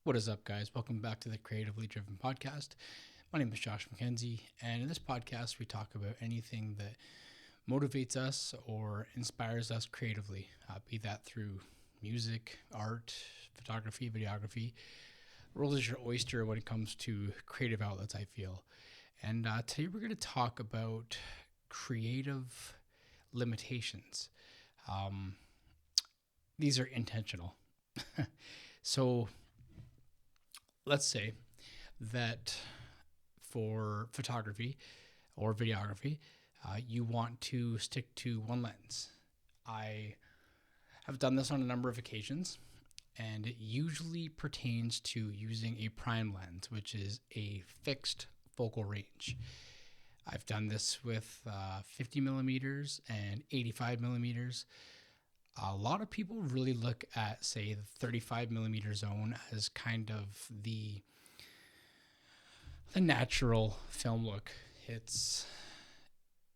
What is up, guys? Welcome back to the Creatively Driven Podcast. My name is Josh McKenzie, and in this podcast, we talk about anything that motivates us or inspires us creatively, be that through music, art, photography, videography. World is your oyster when it comes to creative outlets, I feel. And today we're going to talk about creative limitations. Um, these are intentional. So let's say that for photography or videography, you want to stick to one lens. I have done this on a number of occasions, and it usually pertains to using a prime lens, which is a fixed focal range. I've done this with 50 millimeters and 85 millimeters. A lot of people really look at, say, the 35 millimeter zone as kind of the natural film look. It's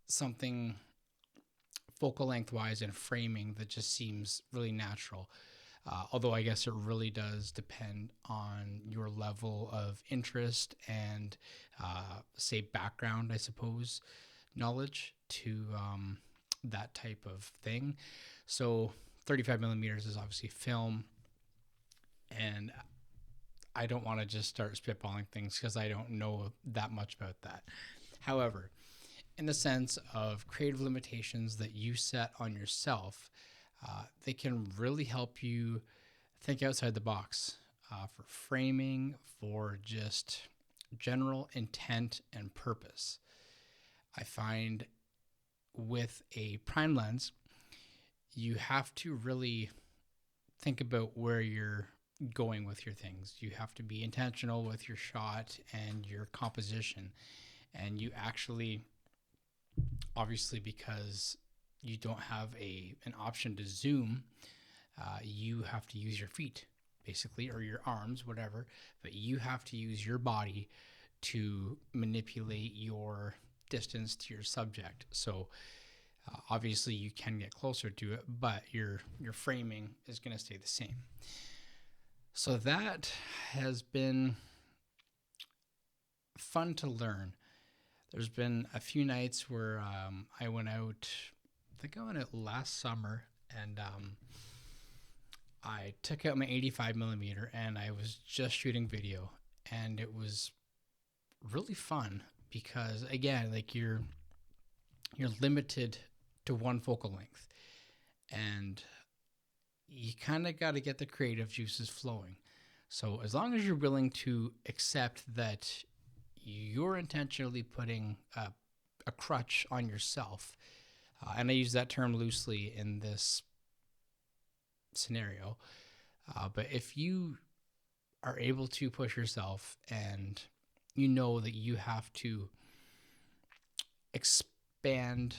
something focal length wise and framing that just seems really natural. Although I guess it really does depend on your level of interest and, say, background, I suppose, knowledge to that type of thing. So 35 millimeters is obviously film, and I don't want to just start spitballing things because I don't know that much about that. However, in the sense of creative limitations that you set on yourself, they can really help you think outside the box for framing, for just general intent and purpose. I find with a prime lens, you have to really think about where you're going with your things. You have to be intentional with your shot and your composition. And you actually, obviously, because you don't have an option to zoom, you have to use your feet, basically, or your arms, whatever. But you have to use your body to manipulate your distance to your subject. So obviously you can get closer to it, but your framing is going to stay the same. So that has been fun to learn. There's been a few nights where I went out, I think I went out last summer, and I took out my 85 millimeter and I was just shooting video, and it was really fun because, again, like you're limited to one focal length, and you kind of got to get the creative juices flowing. So as long as you're willing to accept that you're intentionally putting a crutch on yourself, and I use that term loosely in this scenario, but if you are able to push yourself and you know that you have to expand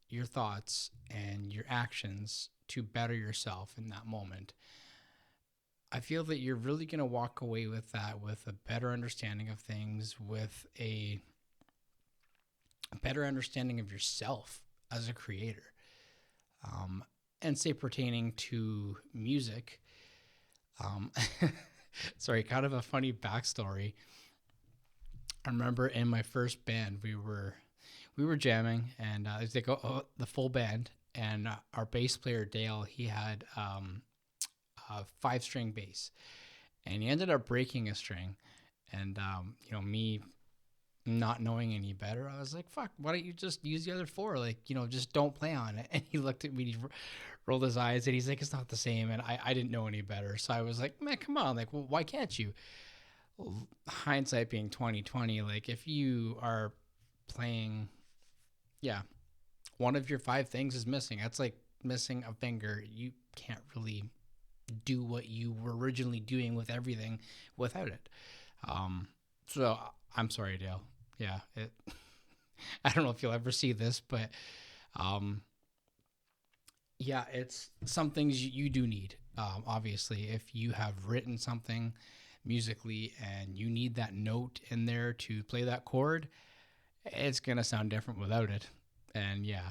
your thoughts and your actions to better yourself in that moment, I feel that you're really going to walk away with that, with a better understanding of things, with a better understanding of yourself as a creator. And say pertaining to music, sorry, kind of a funny backstory. I remember in my first band, we were jamming, and it was like the full band, and our bass player Dale, he had a 5-string bass, and he ended up breaking a string, and me not knowing any better, I was like, fuck, why don't you just use the other 4? Like, just don't play on it. And he looked at me, he rolled his eyes, and he's like, it's not the same. And I didn't know any better, so I was like, man, come on, like, well, why can't you? Well, hindsight being 2020, like, if you are playing, yeah, one of your 5 things is missing, that's like missing a finger. You can't really do what you were originally doing with everything without it. So I'm sorry, Dale. Yeah, I don't know if you'll ever see this, but yeah, it's some things you do need. Obviously, if you have written something musically and you need that note in there to play that chord, it's gonna sound different without it. And yeah,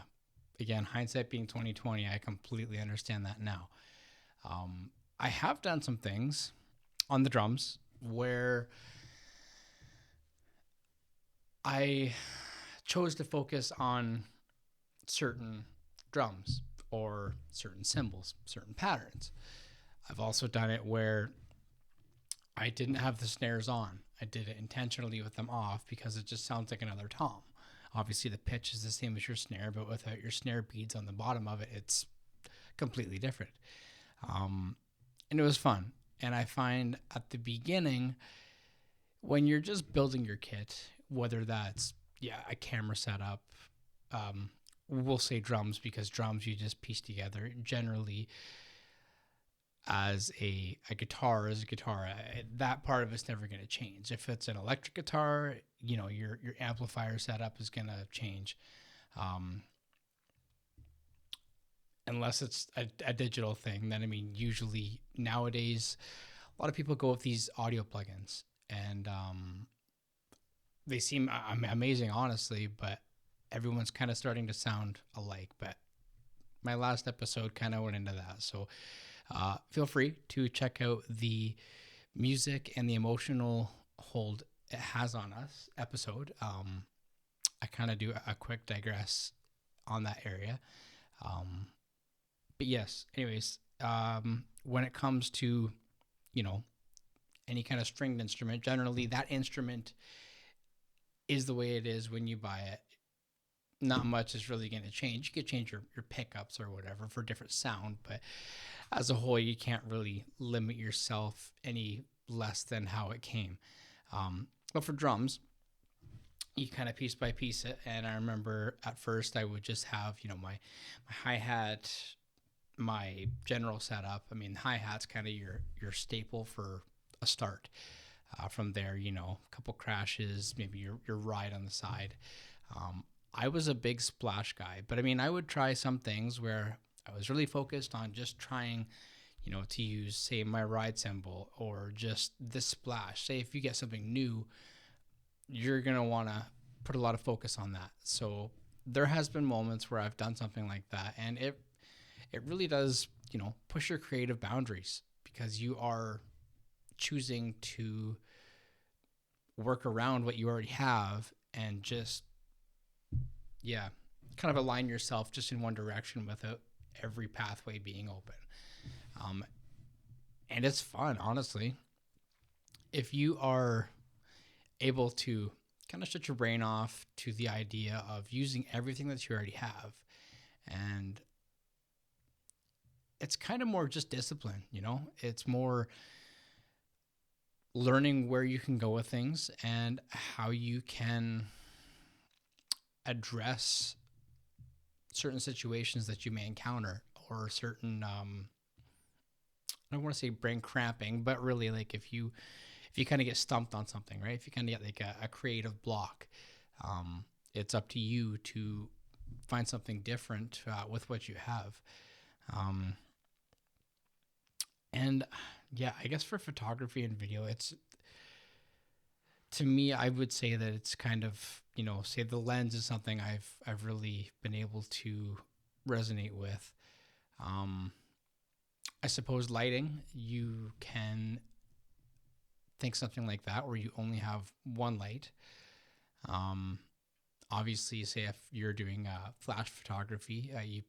again, hindsight being 2020, I completely understand that now. I have done some things on the drums where I chose to focus on certain drums or certain cymbals, certain patterns. I've also done it where I didn't have the snares on. I did it intentionally with them off because it just sounds like another tom. Obviously, the pitch is the same as your snare, but without your snare beads on the bottom of it, it's completely different. And it was fun. And I find at the beginning, when you're just building your kit, whether that's a camera setup, we'll say drums because drums you just piece together. Generally, as a guitar is a guitar, that part of it's never going to change. If it's an electric guitar, your amplifier setup is going to change. Unless it's a digital thing, then I mean, usually nowadays, a lot of people go with these audio plugins, and they seem amazing, honestly. But everyone's kind of starting to sound alike. But my last episode kind of went into that, so feel free to check out the music and the emotional hold it has on us episode. I kind of do a quick digress on that area. But yes, anyways, when it comes to, any kind of stringed instrument, generally that instrument is the way it is when you buy it. Not much is really going to change. You could change your pickups or whatever for different sound, but as a whole, you can't really limit yourself any less than how it came. But for drums, you kind of piece by piece it. And I remember at first I would just have, my hi-hat, my general setup. I mean, hi-hat's kind of your staple for a start. From there, a couple crashes, maybe your ride on the side. I was a big splash guy, but I mean, I would try some things where I was really focused on just trying, to use, say, my ride cymbal or just this splash. Say if you get something new, you're going to want to put a lot of focus on that. So there has been moments where I've done something like that, and it really does, push your creative boundaries because you are choosing to work around what you already have and just, kind of align yourself just in one direction without every pathway being open. And it's fun, honestly. If you are able to kind of shut your brain off to the idea of using everything that you already have, and it's kind of more just discipline, it's more learning where you can go with things and how you can address certain situations that you may encounter or certain I don't want to say brain cramping, but really like if you kind of get stumped on something, right? If you kind of get like a creative block, it's up to you to find something different with what you have. And I guess for photography and video, to me, I would say that it's kind of, say the lens is something I've really been able to resonate with. I suppose lighting, you can think something like that where you only have one light. Obviously, say if you're doing flash photography, you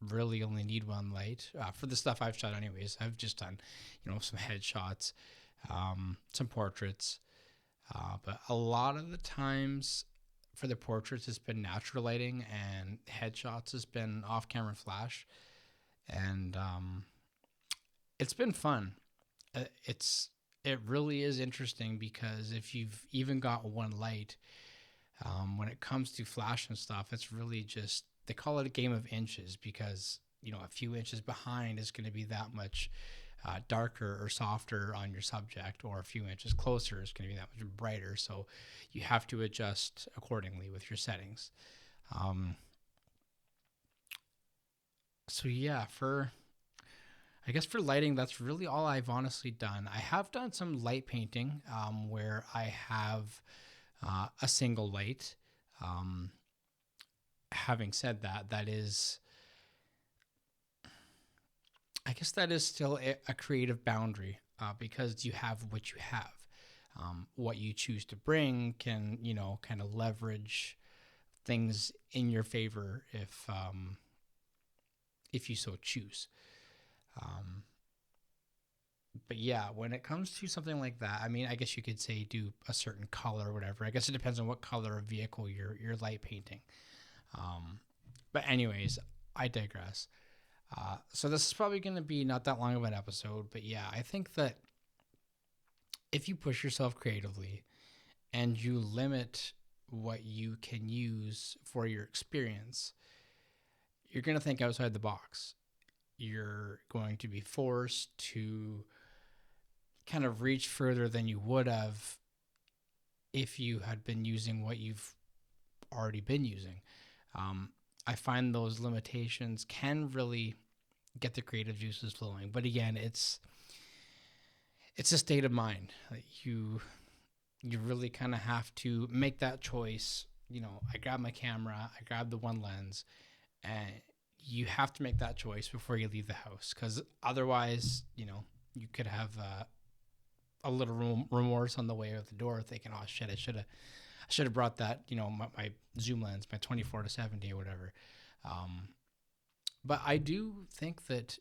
really only need one light. For the stuff I've shot anyways, I've just done, some headshots, some portraits. But a lot of the times for the portraits, it's been natural lighting, and headshots has been off-camera flash. And it's been fun. It really is interesting because if you've even got one light, when it comes to flash and stuff, it's really just, they call it a game of inches because, a few inches behind is going to be that much darker or softer on your subject, or a few inches closer is going to be that much brighter. So you have to adjust accordingly with your settings. I guess for lighting, that's really all I've honestly done. I have done some light painting where I have a single light. Having said that, I guess that is still a creative boundary. because you have what you have. What you choose to bring can, kind of leverage things in your favor if you so choose. Um, but yeah, when it comes to something like that, I mean, I guess you could say do a certain color or whatever. I guess it depends on what color of vehicle you're light painting. Um, but anyways, I digress. So this is probably going to be not that long of an episode, but yeah, I think that if you push yourself creatively and you limit what you can use for your experience, you're going to think outside the box. You're going to be forced to kind of reach further than you would have if you had been using what you've already been using. Um, I find those limitations can really get the creative juices flowing. But again, it's a state of mind. Like you really kind of have to make that choice. I grab my camera, I grab the one lens, and you have to make that choice before you leave the house, because otherwise, you could have a little remorse on the way out the door, thinking, "Oh shit, I should have brought that, my zoom lens, my 24 to 70 or whatever." Um, but I do think that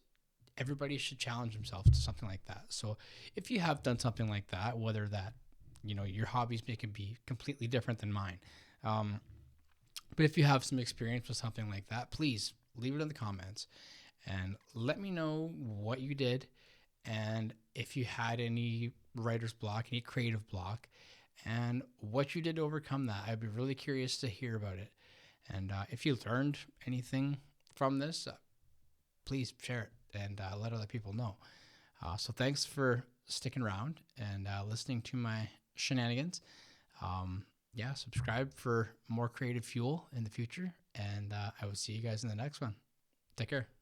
everybody should challenge themselves to something like that. So if you have done something like that, whether that, your hobbies may can be completely different than mine. Um, but if you have some experience with something like that, please leave it in the comments and let me know what you did, and if you had any writer's block, any creative block, and what you did to overcome that. I'd be really curious to hear about it. And if you learned anything from this, please share it and let other people know. So thanks for sticking around and listening to my shenanigans. Yeah, subscribe for more creative fuel in the future, and I will see you guys in the next one. Take care.